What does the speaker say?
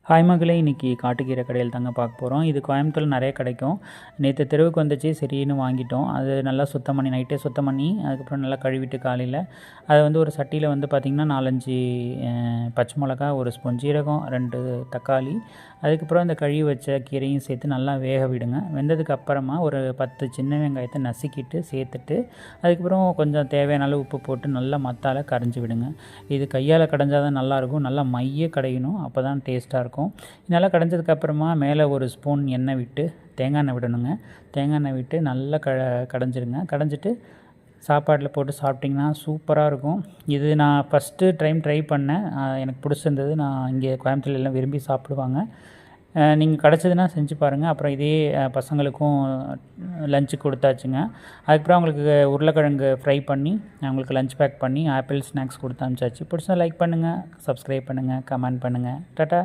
Hi மகளே, இன்றைக்கி காட்டுக்கீரை கடையில் தாங்க பார்க்க போகிறோம். இது கோயம்புத்தூர் நிறைய கிடைக்கும். நேற்று தெருவுக்கு வந்துச்சு, சரின்னு வாங்கிட்டோம். அது நல்லா சுத்தம் பண்ணி நைட்டே சுத்தம் பண்ணி அதுக்கப்புறம் நல்லா கழுவிட்டு காலையில் அதை ஒரு சட்டியில் பார்த்திங்கன்னா 4-5 பச்சை மிளகா, 1 ஸ்பூன் ஜீரகம், 2 தக்காளி, அதுக்கப்புறம் அந்த கழுவி வச்ச கீரையும் சேர்த்து நல்லா வேக விடுங்க. வெந்ததுக்கு அப்புறமா ஒரு 10 சின்ன வெங்காயத்தை நசுக்கிட்டு சேர்த்துட்டு அதுக்கப்புறம் கொஞ்சம் தேவையான அளவு உப்பு போட்டு நல்லா மத்தால கரைஞ்சி விடுங்க. இது கையால் கடைஞ்சால் தான் நல்லாயிருக்கும். நல்லா மைய கடையணும், அப்போ தான் டேஸ்ட்டாக இருக்கும். நல்லா கடைஞ்சதுக்கப்புறமா மேலே 1 ஸ்பூன் எண்ணெய் விட்டு தேங்காய் எண்ணெய் விடணுங்க. தேங்காய் எண்ணெய் விட்டு நல்லா கடைஞ்சிருங்க. கடைஞ்சிட்டு சாப்பாட்டில் போட்டு சாப்பிட்டிங்கன்னா சூப்பராக இருக்கும். இது நான் ஃபஸ்ட்டு ட்ரை பண்ணேன். எனக்கு பிடிச்சிருந்தது. நான் இங்கே கோயம்புத்தூர்ல எல்லாம் விரும்பி சாப்பிடுவாங்க. நீங்கள் கிடச்சதுன்னா செஞ்சு பாருங்கள். அப்புறம் இதே பசங்களுக்கும் லஞ்சுக்கு கொடுத்தாச்சுங்க. அதுக்கப்புறம் அவங்களுக்கு உருளைக்கிழங்கு ஃப்ரை பண்ணி அவங்களுக்கு லஞ்ச் பேக் பண்ணி ஆப்பிள் ஸ்நாக்ஸ் கொடுத்து அனுப்பிச்சாச்சு. பிடிச்சா லைக் பண்ணுங்கள், சப்ஸ்கிரைப் பண்ணுங்கள், கமெண்ட் பண்ணுங்கள். டாட்டா.